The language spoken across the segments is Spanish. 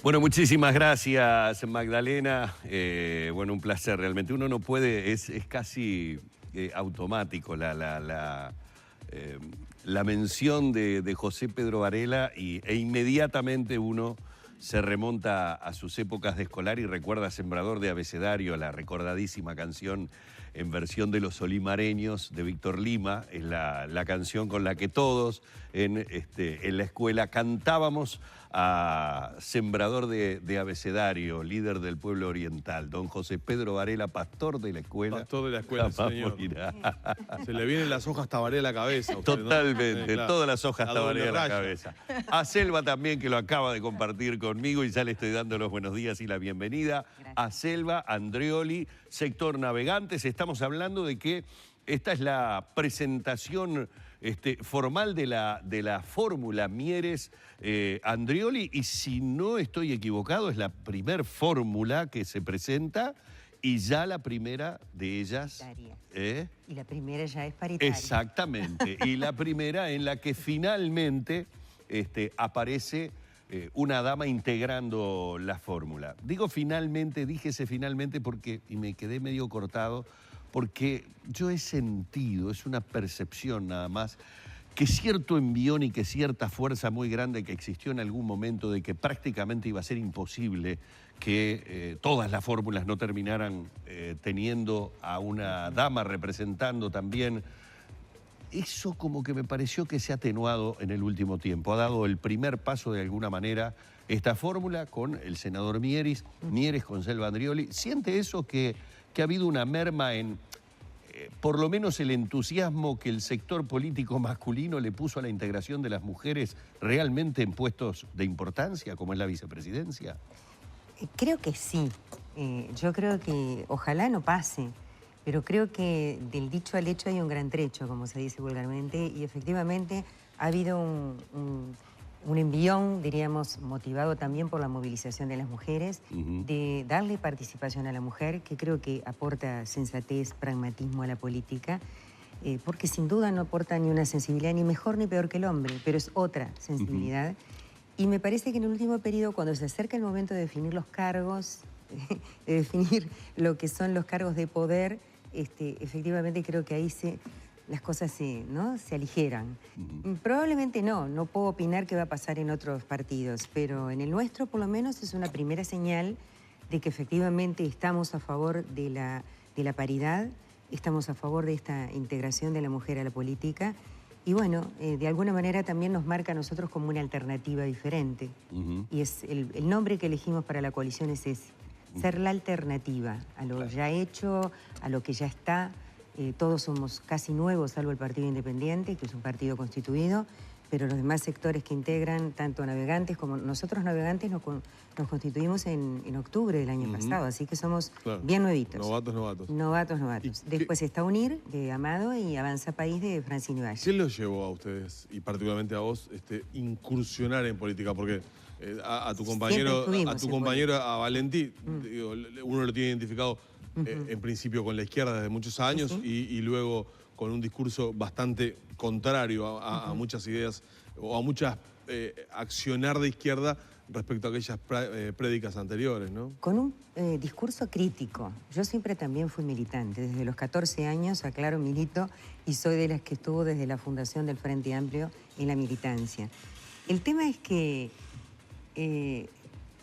Bueno, muchísimas gracias, Magdalena. Bueno, un placer. Realmente uno no puede, es casi automático la mención de José Pedro Varela e inmediatamente uno se remonta a sus épocas de escolar y recuerda Sembrador de Abecedario, la recordadísima canción en versión de Los Olimareños de Víctor Lima. Es la canción con la que todos en la escuela cantábamos a Sembrador de Abecedario, líder del pueblo oriental, don José Pedro Varela, pastor de la escuela. Pastor de la escuela, señor. Se le vienen las hojas Tabaré a la cabeza. Usted, totalmente, ¿no? Claro. todas las hojas Tabaré a la cabeza. A Selva también, que lo acaba de compartir conmigo y ya le estoy dando los buenos días y la bienvenida. Gracias. A Selva, Andreoli, sector Navegantes. Estamos hablando de que esta es la presentación formal de la fórmula Mieres Andreoli, y si no estoy equivocado es la primer fórmula que se presenta y ya la primera de ellas... Y la primera ya es paritaria. Exactamente, y la primera en la que finalmente aparece una dama integrando la fórmula. Digo finalmente, díjese finalmente porque, y me quedé medio cortado, porque yo he sentido, es una percepción nada más, que cierto envión y que cierta fuerza muy grande que existió en algún momento de que prácticamente iba a ser imposible que todas las fórmulas no terminaran teniendo a una dama representando también. Eso como que me pareció que se ha atenuado en el último tiempo. Ha dado el primer paso de alguna manera esta fórmula con el senador Mieres con Selva Andreoli. ¿Siente eso que ha habido una merma en, por lo menos, el entusiasmo que el sector político masculino le puso a la integración de las mujeres realmente en puestos de importancia, como es la vicepresidencia? Creo que sí. Yo creo que ojalá no pase, pero creo que del dicho al hecho hay un gran trecho, como se dice vulgarmente, y efectivamente ha habido un envión, diríamos, motivado también por la movilización de las mujeres, de darle participación a la mujer, que creo que aporta sensatez, pragmatismo a la política, porque sin duda no aporta ni una sensibilidad ni mejor ni peor que el hombre, pero es otra sensibilidad. Y me parece que en el último periodo, cuando se acerca el momento de definir los cargos, de definir lo que son los cargos de poder, efectivamente creo que ahí las cosas se aligeran. Probablemente no puedo opinar qué va a pasar en otros partidos, pero en el nuestro por lo menos es una primera señal de que efectivamente estamos a favor de la paridad, estamos a favor de esta integración de la mujer a la política y bueno, de alguna manera también nos marca a nosotros como una alternativa diferente. Y es el nombre que elegimos para la coalición es ese, ser la alternativa a lo ya hecho, a lo que ya está. Todos somos casi nuevos, salvo el Partido Independiente, que es un partido constituido, pero los demás sectores que integran, tanto Navegantes como nosotros Navegantes, nos constituimos en octubre del año pasado, así que somos bien nuevitos. Novatos. Después está UNIR, de Amado, y Avanza País, de Francini Valle. ¿Qué los llevó a ustedes, y particularmente a vos, incursionar en política? Porque a tu compañero, a Valentí, digo, uno lo tiene identificado en principio con la izquierda desde muchos años y luego con un discurso bastante contrario a muchas ideas o a muchas accionar de izquierda respecto a aquellas prédicas anteriores, ¿no? Con un discurso crítico. Yo siempre también fui militante. Desde los 14 años, aclaro, milito, y soy de las que estuvo desde la fundación del Frente Amplio en la militancia. El tema es que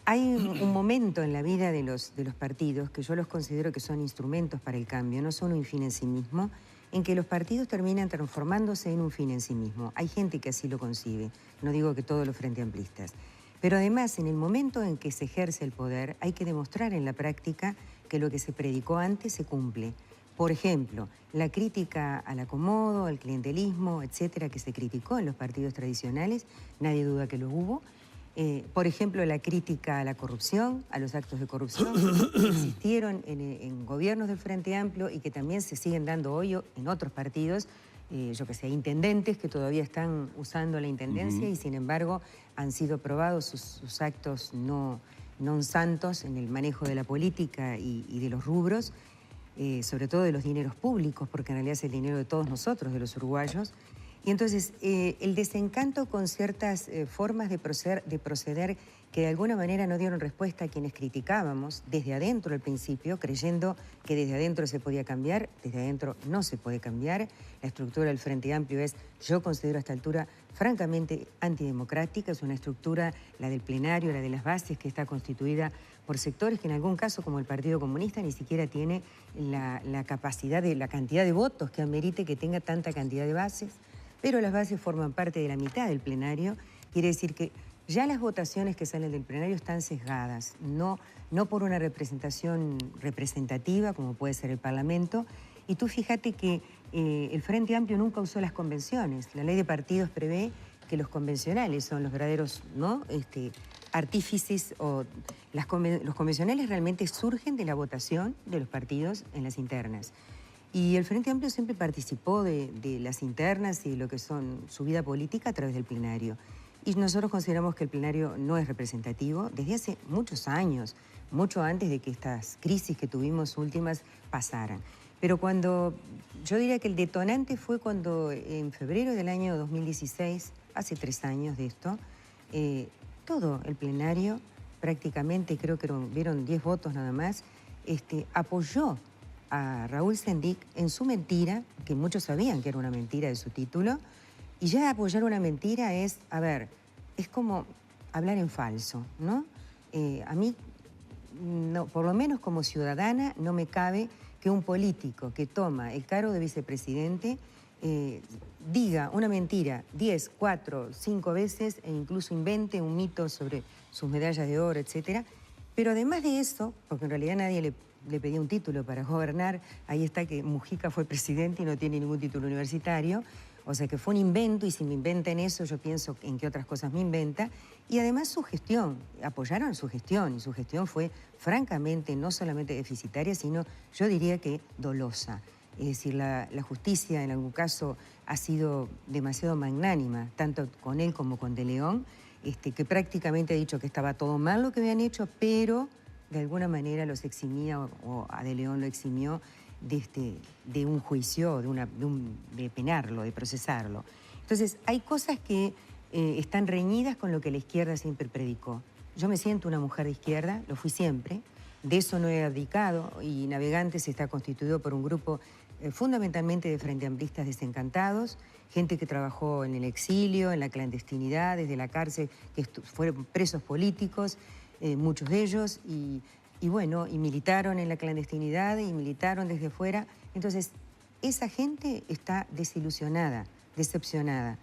hay un momento en la vida de los partidos que yo los considero que son instrumentos para el cambio, no son un fin en sí mismo, en que los partidos terminan transformándose en un fin en sí mismo. Hay gente que así lo concibe, no digo que todos los frente amplistas. Pero además, en el momento en que se ejerce el poder, hay que demostrar en la práctica que lo que se predicó antes se cumple. Por ejemplo, la crítica al acomodo, al clientelismo, etcétera, que se criticó en los partidos tradicionales, nadie duda que lo hubo. Por ejemplo, la crítica a la corrupción, a los actos de corrupción que existieron en gobiernos del Frente Amplio y que también se siguen dando hoy en otros partidos, yo que sé, intendentes que todavía están usando la intendencia y sin embargo han sido probados sus actos no santos en el manejo de la política y de los rubros, sobre todo de los dineros públicos, porque en realidad es el dinero de todos nosotros, de los uruguayos. Y entonces el desencanto con ciertas formas de proceder que de alguna manera no dieron respuesta a quienes criticábamos desde adentro al principio, creyendo que desde adentro se podía cambiar, desde adentro no se puede cambiar. La estructura del Frente Amplio es, yo considero a esta altura, francamente antidemocrática. Es una estructura, la del plenario, la de las bases, que está constituida por sectores que en algún caso, como el Partido Comunista, ni siquiera tiene la capacidad de la cantidad de votos que amerite que tenga tanta cantidad de bases. Pero las bases forman parte de la mitad del plenario. Quiere decir que ya las votaciones que salen del plenario están sesgadas, no por una representación representativa, como puede ser el Parlamento. Y tú fíjate que el Frente Amplio nunca usó las convenciones. La ley de partidos prevé que los convencionales son los verdaderos, ¿no?, artífices, o los convencionales realmente surgen de la votación de los partidos en las internas. Y el Frente Amplio siempre participó de las internas y de lo que son su vida política a través del plenario. Y nosotros consideramos que el plenario no es representativo desde hace muchos años, mucho antes de que estas crisis que tuvimos últimas pasaran. Pero yo diría que el detonante fue cuando en febrero del año 2016, hace 3 años de esto, todo el plenario, prácticamente creo que vieron 10 votos nada más, apoyó a Raúl Sendic en su mentira, que muchos sabían que era una mentira de su título, y ya apoyar una mentira es, es como hablar en falso, ¿no? A mí, no, por lo menos como ciudadana, no me cabe que un político que toma el cargo de vicepresidente diga una mentira 10, 4, 5 veces e incluso invente un mito sobre sus medallas de oro, etcétera. Pero además de eso, porque en realidad nadie le pedía un título para gobernar, ahí está que Mujica fue presidente y no tiene ningún título universitario, o sea que fue un invento, y si me inventa en eso, yo pienso en qué otras cosas me inventa. Y además su gestión, apoyaron su gestión, y su gestión fue francamente no solamente deficitaria, sino yo diría que dolosa. Es decir, la justicia en algún caso ha sido demasiado magnánima, tanto con él como con De León, que prácticamente ha dicho que estaba todo mal lo que habían hecho, pero de alguna manera los eximía, o a De León lo eximió de un juicio, de penarlo, de procesarlo. Entonces, hay cosas que están reñidas con lo que la izquierda siempre predicó. Yo me siento una mujer de izquierda, lo fui siempre, de eso no he abdicado, y Navegantes está constituido por un grupo fundamentalmente de frente amplistas desencantados, gente que trabajó en el exilio, en la clandestinidad, desde la cárcel, que fueron presos políticos, muchos de ellos, y militaron en la clandestinidad y militaron desde afuera. Entonces, esa gente está desilusionada, decepcionada,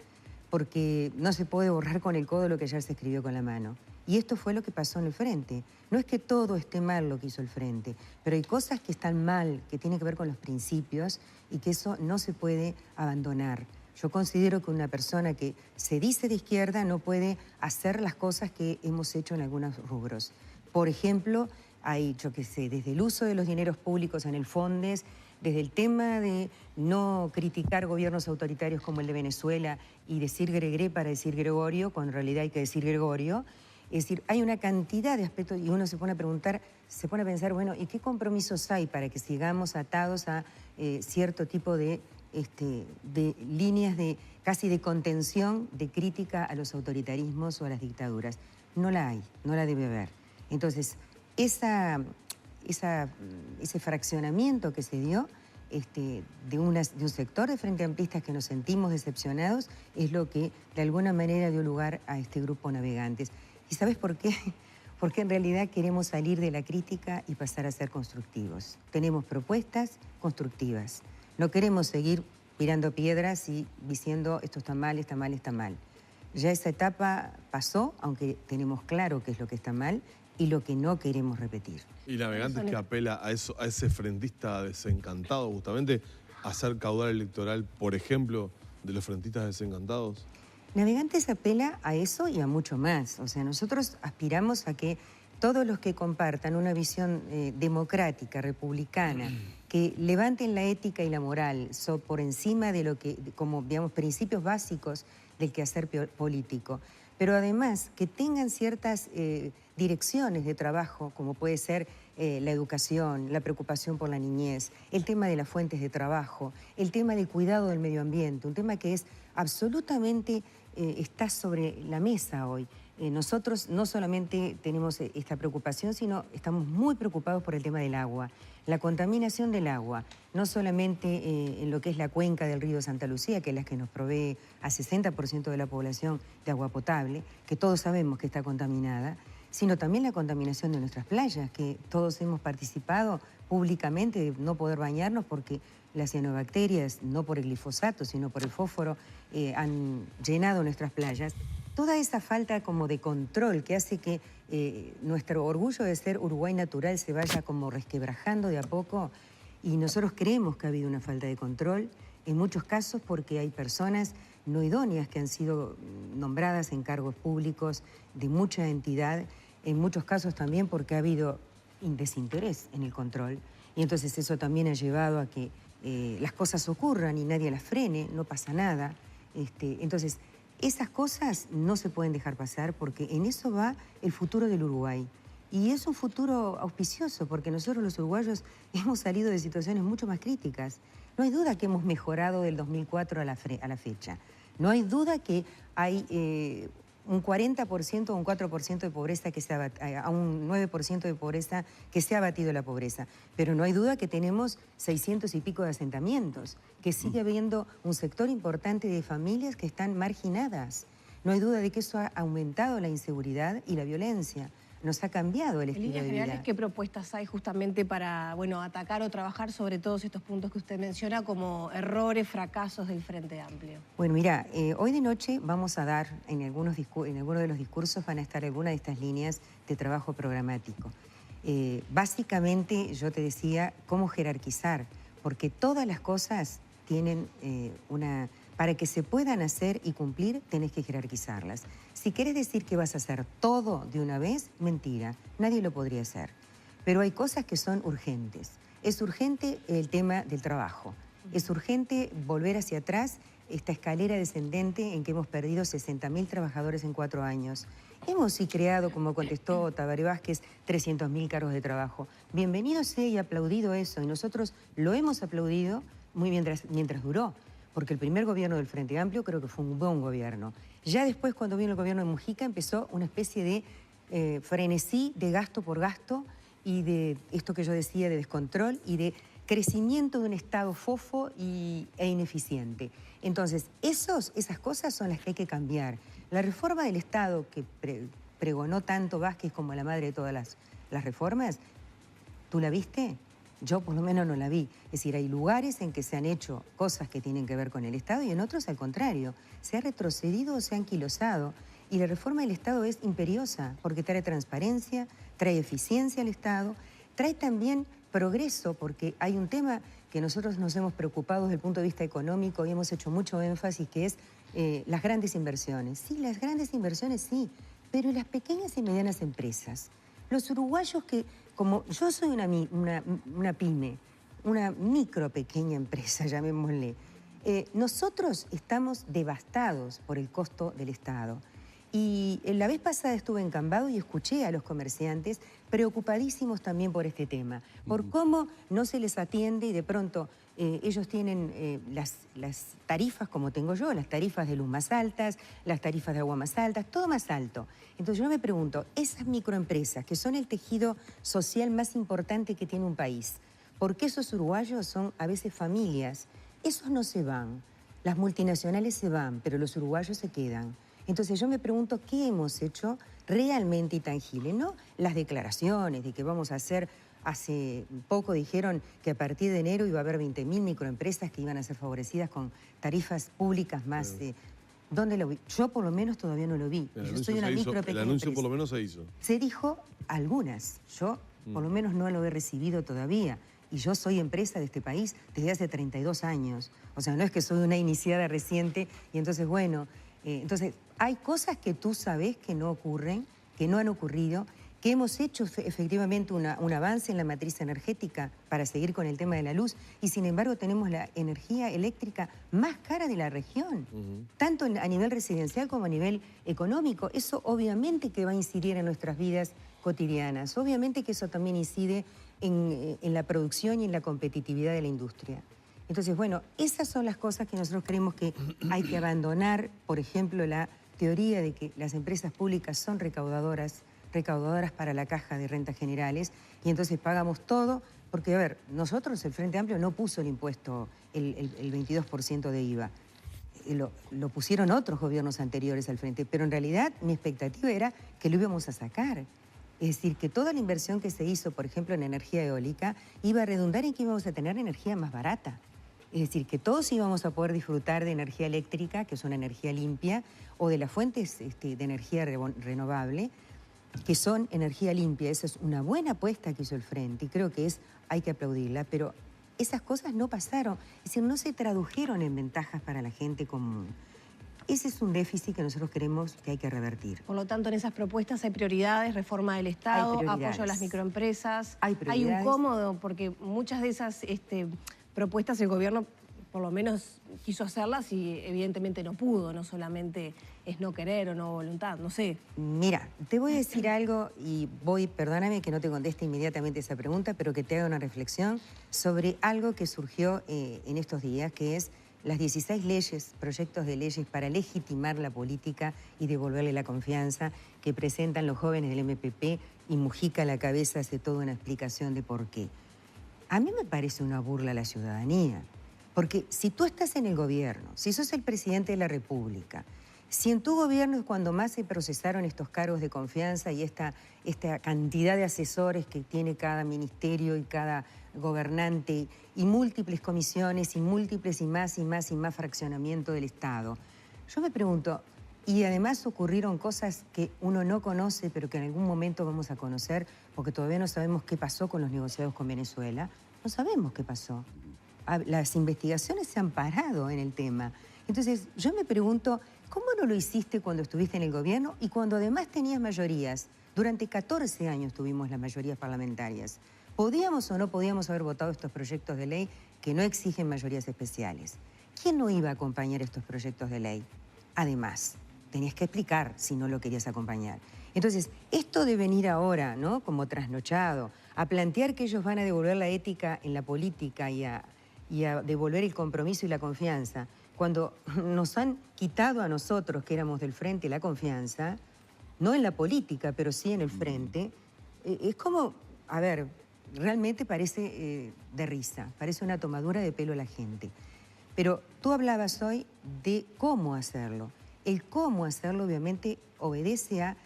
porque no se puede borrar con el codo lo que ya se escribió con la mano. Y esto fue lo que pasó en el Frente. No es que todo esté mal lo que hizo el Frente, pero hay cosas que están mal, que tienen que ver con los principios, y que eso no se puede abandonar. Yo considero que una persona que se dice de izquierda no puede hacer las cosas que hemos hecho en algunos rubros. Por ejemplo, hay, yo qué sé, desde el uso de los dineros públicos en el Fondes, desde el tema de no criticar gobiernos autoritarios como el de Venezuela y decir Gregre para decir Gregorio, cuando en realidad hay que decir Gregorio. Es decir, hay una cantidad de aspectos y uno se pone a preguntar, se pone a pensar, bueno, ¿y qué compromisos hay para que sigamos atados a cierto tipo de líneas casi de contención, de crítica a los autoritarismos o a las dictaduras? No la hay, no la debe haber. Entonces, ese fraccionamiento que se dio de un sector de frente amplistas que nos sentimos decepcionados es lo que de alguna manera dio lugar a este grupo Navegantes. ¿Y sabes por qué? Porque en realidad queremos salir de la crítica y pasar a ser constructivos. Tenemos propuestas constructivas. No queremos seguir tirando piedras y diciendo esto está mal, está mal, está mal. Ya esa etapa pasó, aunque tenemos claro qué es lo que está mal y lo que no queremos repetir. Y Navegantes que apela a ese frentista desencantado, justamente, a hacer caudal electoral, por ejemplo, de los frentistas desencantados. Navegantes apela a eso y a mucho más. O sea, nosotros aspiramos a que todos los que compartan una visión democrática, republicana, que levanten la ética y la moral por encima de lo que, como digamos, principios básicos del quehacer político, pero además que tengan ciertas direcciones de trabajo, como puede ser la educación, la preocupación por la niñez, el tema de las fuentes de trabajo, el tema del cuidado del medio ambiente, un tema que es absolutamente, está sobre la mesa hoy. Nosotros no solamente tenemos esta preocupación, sino estamos muy preocupados por el tema del agua. La contaminación del agua, no solamente en lo que es la cuenca del río Santa Lucía, que es la que nos provee a 60% de la población de agua potable, que todos sabemos que está contaminada, sino también la contaminación de nuestras playas, que todos hemos participado públicamente de no poder bañarnos porque las cianobacterias, no por el glifosato, sino por el fósforo, han llenado nuestras playas. Toda esa falta como de control que hace que nuestro orgullo de ser Uruguay natural se vaya como resquebrajando de a poco, y nosotros creemos que ha habido una falta de control, en muchos casos porque hay personas no idóneas que han sido nombradas en cargos públicos de mucha entidad, en muchos casos también porque ha habido desinterés en el control, y entonces eso también ha llevado a que las cosas ocurran y nadie las frene, no pasa nada. Entonces, esas cosas no se pueden dejar pasar porque en eso va el futuro del Uruguay. Y es un futuro auspicioso porque nosotros los uruguayos hemos salido de situaciones mucho más críticas. No hay duda que hemos mejorado del 2004 a la fecha. No hay duda que hay un 40% o un 4% de pobreza, a un 9% de pobreza que se ha batido la pobreza. Pero no hay duda que tenemos 600 y pico de asentamientos, que sigue habiendo un sector importante de familias que están marginadas. No hay duda de que eso ha aumentado la inseguridad y la violencia. Nos ha cambiado el estilo de vida. En líneas generales, ¿qué propuestas hay justamente para, bueno, atacar o trabajar sobre todos estos puntos que usted menciona como errores, fracasos del Frente Amplio? Bueno, mira, hoy de noche vamos a dar, en algunos de los discursos van a estar algunas de estas líneas de trabajo programático. Básicamente, yo te decía, cómo jerarquizar, porque todas las cosas tienen para que se puedan hacer y cumplir, tenés que jerarquizarlas. Si querés decir que vas a hacer todo de una vez, mentira, nadie lo podría hacer. Pero hay cosas que son urgentes. Es urgente el tema del trabajo. Es urgente volver hacia atrás esta escalera descendente en que hemos perdido 60.000 trabajadores en 4 años. Hemos sí creado, como contestó Tabaré Vázquez, 300.000 cargos de trabajo. Bienvenido sea y aplaudido eso. Y nosotros lo hemos aplaudido muy mientras duró. Porque el primer gobierno del Frente Amplio creo que fue un buen gobierno. Ya después, cuando vino el gobierno de Mujica, empezó una especie de frenesí de gasto por gasto y de esto que yo decía de descontrol y de crecimiento de un Estado fofo e ineficiente. Entonces, esas cosas son las que hay que cambiar. La reforma del Estado que pregonó tanto Vázquez como la madre de todas las reformas, ¿tú la viste? Yo por lo menos no la vi. Es decir, hay lugares en que se han hecho cosas que tienen que ver con el Estado y en otros al contrario. Se ha retrocedido o se ha anquilosado. Y la reforma del Estado es imperiosa porque trae transparencia, trae eficiencia al Estado, trae también progreso porque hay un tema que nosotros nos hemos preocupado desde el punto de vista económico y hemos hecho mucho énfasis, que es las grandes inversiones. Sí, las grandes inversiones sí, pero las pequeñas y medianas empresas. Los uruguayos que, como yo soy una pyme, una micro pequeña empresa, llamémosle, nosotros estamos devastados por el costo del Estado. Y la vez pasada estuve en Cambado y escuché a los comerciantes preocupadísimos también por este tema, por cómo no se les atiende y de pronto ellos tienen las tarifas como tengo yo, las tarifas de luz más altas, las tarifas de agua más altas, todo más alto. Entonces yo me pregunto, esas microempresas que son el tejido social más importante que tiene un país, ¿por qué esos uruguayos son a veces familias? Esos no se van, las multinacionales se van, pero los uruguayos se quedan. Entonces yo me pregunto qué hemos hecho realmente y tangible, ¿no? Las declaraciones de que vamos a hacer, hace poco dijeron que a partir de enero iba a haber 20.000 microempresas que iban a ser favorecidas con tarifas públicas más. ¿Dónde lo vi? Yo por lo menos todavía no lo vi. Yo soy una micro pequeña El anuncio empresa. por lo menos se hizo. Se dijo algunas, yo por lo menos no lo he recibido todavía. Y yo soy empresa de este país desde hace 32 años. O sea, no es que soy una iniciada reciente y entonces, bueno, entonces hay cosas que tú sabes que no ocurren, que no han ocurrido que hemos hecho efectivamente un avance en la matriz energética para seguir con el tema de la luz y sin embargo tenemos la energía eléctrica más cara de la región, tanto a nivel residencial como a nivel económico. Eso obviamente que va a incidir en nuestras vidas cotidianas, obviamente que eso también incide en la producción y en la competitividad de la industria. Entonces, bueno, esas son las cosas que nosotros creemos que hay que abandonar, por ejemplo, la teoría de que las empresas públicas son recaudadoras para la caja de rentas generales y entonces pagamos todo, porque, a ver, nosotros, el Frente Amplio, no puso el impuesto, el 22% de IVA. Lo pusieron otros gobiernos anteriores al Frente, pero en realidad mi expectativa era que lo íbamos a sacar. Es decir, que toda la inversión que se hizo, por ejemplo, en energía eólica, iba a redundar en que íbamos a tener energía más barata. Es decir, que todos íbamos a poder disfrutar de energía eléctrica, que es una energía limpia, o de las fuentes de energía renovable, que son energía limpia. Esa es una buena apuesta que hizo el Frente y creo que hay que aplaudirla, pero esas cosas no pasaron, es decir, no se tradujeron en ventajas para la gente común. Ese es un déficit que nosotros creemos que hay que revertir. Por lo tanto, en esas propuestas hay prioridades, reforma del Estado, apoyo a las microempresas. Hay un cómodo, porque muchas de esas propuestas el gobierno por lo menos quiso hacerlas y evidentemente no pudo, no solamente es no querer o no voluntad, no sé. Mira, te voy a decir algo y perdóname que no te conteste inmediatamente esa pregunta, pero que te haga una reflexión sobre algo que surgió en estos días, que es las 16 leyes, proyectos de leyes para legitimar la política y devolverle la confianza que presentan los jóvenes del MPP, y Mujica a la cabeza hace toda una explicación de por qué. A mí me parece una burla a la ciudadanía, porque si tú estás en el gobierno, si sos el presidente de la República, si en tu gobierno es cuando más se procesaron estos cargos de confianza y esta cantidad de asesores que tiene cada ministerio y cada gobernante y múltiples comisiones y múltiples y más fraccionamiento del Estado, yo me pregunto, y además ocurrieron cosas que uno no conoce pero que en algún momento vamos a conocer porque todavía no sabemos qué pasó con los negociados con Venezuela, no sabemos qué pasó. Las investigaciones se han parado en el tema. Entonces, yo me pregunto, ¿cómo no lo hiciste cuando estuviste en el gobierno y cuando además tenías mayorías? Durante 14 años tuvimos las mayorías parlamentarias. ¿Podíamos o no podíamos haber votado estos proyectos de ley que no exigen mayorías especiales? ¿Quién no iba a acompañar estos proyectos de ley? Además, tenías que explicar si no lo querías acompañar. Entonces, esto de venir ahora, ¿no?, como trasnochado, a plantear que ellos van a devolver la ética en la política y a devolver el compromiso y la confianza, cuando nos han quitado a nosotros, que éramos del Frente, la confianza, no en la política, pero sí en el Frente, es como, a ver, realmente parece de risa, parece una tomadura de pelo a la gente. Pero tú hablabas hoy de cómo hacerlo. El cómo hacerlo obviamente obedece a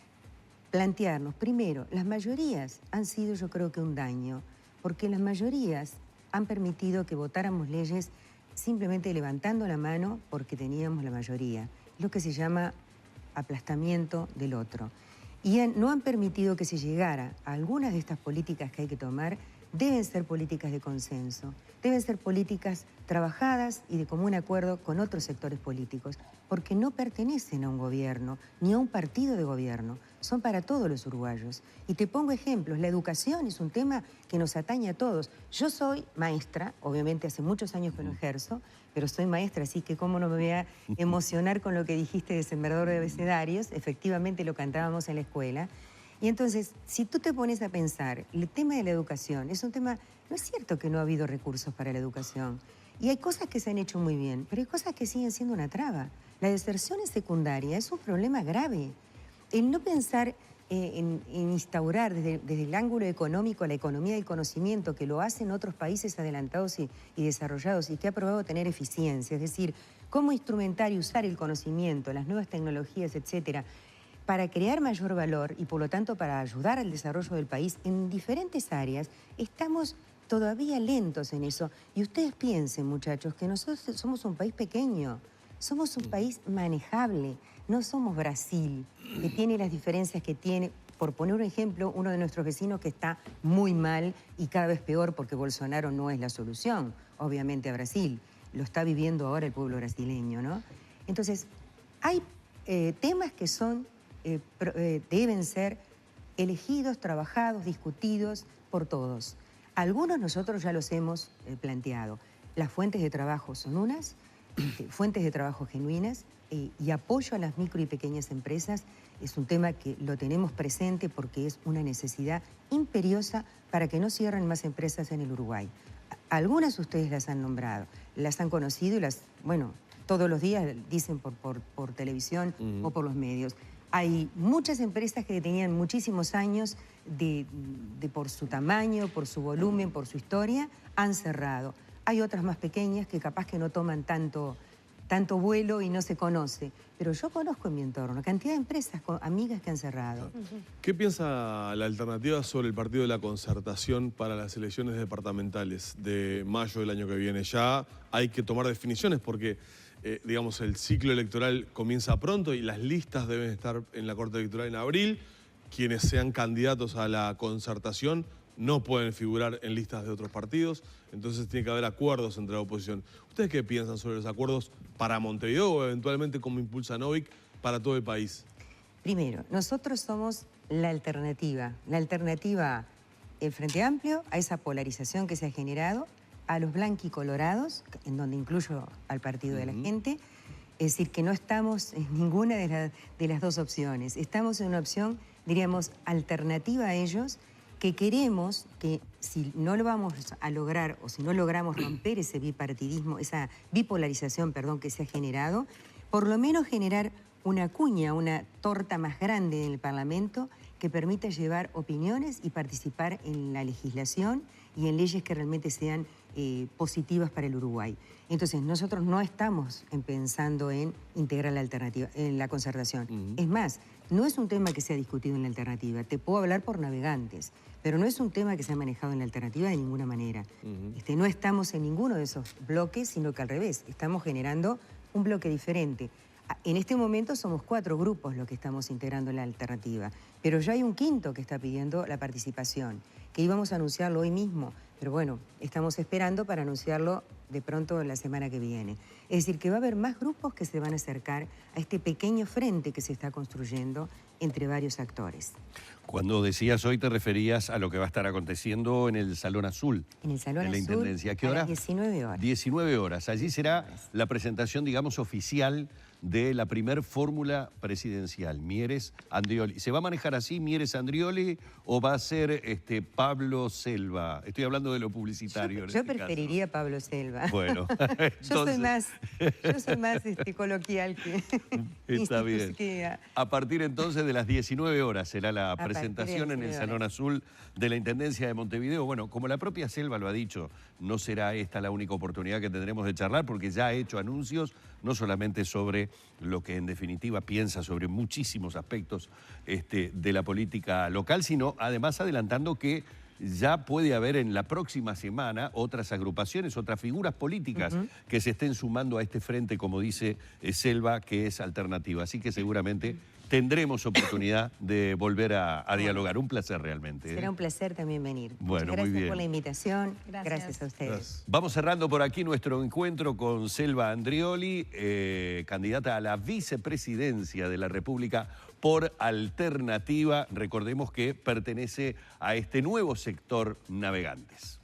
plantearnos, primero, las mayorías han sido, yo creo que, un daño, porque las mayorías han permitido que votáramos leyes simplemente levantando la mano porque teníamos la mayoría, lo que se llama aplastamiento del otro. Y no han permitido que se llegara a algunas de estas políticas que hay que tomar. Deben ser políticas de consenso, deben ser políticas trabajadas y de común acuerdo con otros sectores políticos, porque no pertenecen a un gobierno ni a un partido de gobierno, son para todos los uruguayos. Y te pongo ejemplos, la educación es un tema que nos atañe a todos. Yo soy maestra, obviamente hace muchos años que no ejerzo, pero soy maestra, así que cómo no me voy a emocionar con lo que dijiste de Sembrador de Abecedarios, efectivamente lo cantábamos en la escuela. Y entonces, si tú te pones a pensar, el tema de la educación es un tema, no es cierto que no ha habido recursos para la educación. Y hay cosas que se han hecho muy bien, pero hay cosas que siguen siendo una traba. La deserción en secundaria es un problema grave. El no pensar en instaurar desde el ángulo económico la economía del conocimiento, que lo hacen otros países adelantados y desarrollados y que ha probado tener eficiencia, es decir, cómo instrumentar y usar el conocimiento, las nuevas tecnologías, etcétera, para crear mayor valor y por lo tanto para ayudar al desarrollo del país en diferentes áreas, estamos todavía lentos en eso. Y ustedes piensen, muchachos, que nosotros somos un país pequeño, somos un país manejable, no somos Brasil, que tiene las diferencias que tiene. Por poner un ejemplo, uno de nuestros vecinos que está muy mal y cada vez peor porque Bolsonaro no es la solución, obviamente, a Brasil. Lo está viviendo ahora el pueblo brasileño, ¿no? Entonces, hay temas que son deben ser elegidos, trabajados, discutidos por todos. Algunos nosotros ya los hemos planteado. Las fuentes de trabajo son unas, fuentes de trabajo genuinas, y apoyo a las micro y pequeñas empresas es un tema que lo tenemos presente porque es una necesidad imperiosa para que no cierren más empresas en el Uruguay. Algunas ustedes las han nombrado, las han conocido y bueno, todos los días dicen por televisión o por los medios. Hay muchas empresas que tenían muchísimos años por su tamaño, por su volumen, por su historia, han cerrado. Hay otras más pequeñas que capaz que no toman tanto vuelo y no se conoce. Pero yo conozco en mi entorno cantidad de empresas, amigas que han cerrado. ¿Qué piensa la alternativa sobre el Partido de la Concertación para las elecciones departamentales de mayo del año que viene? Ya hay que tomar definiciones porque, digamos, el ciclo electoral comienza pronto y las listas deben estar en la Corte Electoral en abril. Quienes sean candidatos a la concertación no pueden figurar en listas de otros partidos, entonces tiene que haber acuerdos entre la oposición. ¿Ustedes qué piensan sobre los acuerdos para Montevideo o eventualmente, como impulsa Novik, para todo el país? Primero, nosotros somos la alternativa el Frente Amplio a esa polarización que se ha generado, a los blanquicolorados, en donde incluyo al Partido de la Gente, es decir, que no estamos en ninguna de las dos opciones, estamos en una opción, diríamos, alternativa a ellos, que queremos que si no lo vamos a lograr o si no logramos romper ese bipartidismo, esa bipolarización, perdón, que se ha generado, por lo menos generar una cuña, una torta más grande en el Parlamento que permita llevar opiniones y participar en la legislación y en leyes que realmente sean positivas para el Uruguay. Entonces, nosotros no estamos pensando en integrar la alternativa, en la concertación. Es más, no es un tema que se ha discutido en la alternativa. Te puedo hablar por navegantes, pero no es un tema que se ha manejado en la alternativa de ninguna manera. No estamos en ninguno de esos bloques, sino que al revés, estamos generando un bloque diferente. En este momento somos 4 grupos los que estamos integrando la alternativa, pero ya hay un quinto que está pidiendo la participación, que íbamos a anunciarlo hoy mismo, pero bueno, estamos esperando para anunciarlo de pronto la semana que viene. Es decir, que va a haber más grupos que se van a acercar a este pequeño frente que se está construyendo entre varios actores. Cuando decías hoy te referías a lo que va a estar aconteciendo en el Salón Azul. En el Salón Azul. En la Intendencia. ¿A qué hora? A las 19 horas. 19 horas. Allí será la presentación, digamos, oficial de la primer fórmula presidencial, Mieres Andrioli. ¿Se va a manejar así, Mieres Andrioli, o va a ser Pablo Selva? Estoy hablando de lo publicitario. Yo preferiría Pablo Selva. Bueno, entonces... yo soy más coloquial que... Está bien. A partir entonces de las 19 horas será la presentación en el Salón Azul de la Intendencia de Montevideo. Bueno, como la propia Selva lo ha dicho, no será esta la única oportunidad que tendremos de charlar, porque ya ha hecho anuncios, no solamente sobre lo que en definitiva piensa sobre muchísimos aspectos de la política local, sino además adelantando que ya puede haber en la próxima semana otras agrupaciones, otras figuras políticas que se estén sumando a este frente, como dice Selva, que es alternativa. Así que seguramente tendremos oportunidad de volver a dialogar. Un placer realmente. Será un placer también venir. Bueno, gracias muy bien. Por la invitación. Gracias a ustedes. Gracias. Vamos cerrando por aquí nuestro encuentro con Selva Andrioli, candidata a la vicepresidencia de la República por Alternativa. Recordemos que pertenece a este nuevo sector Navegantes.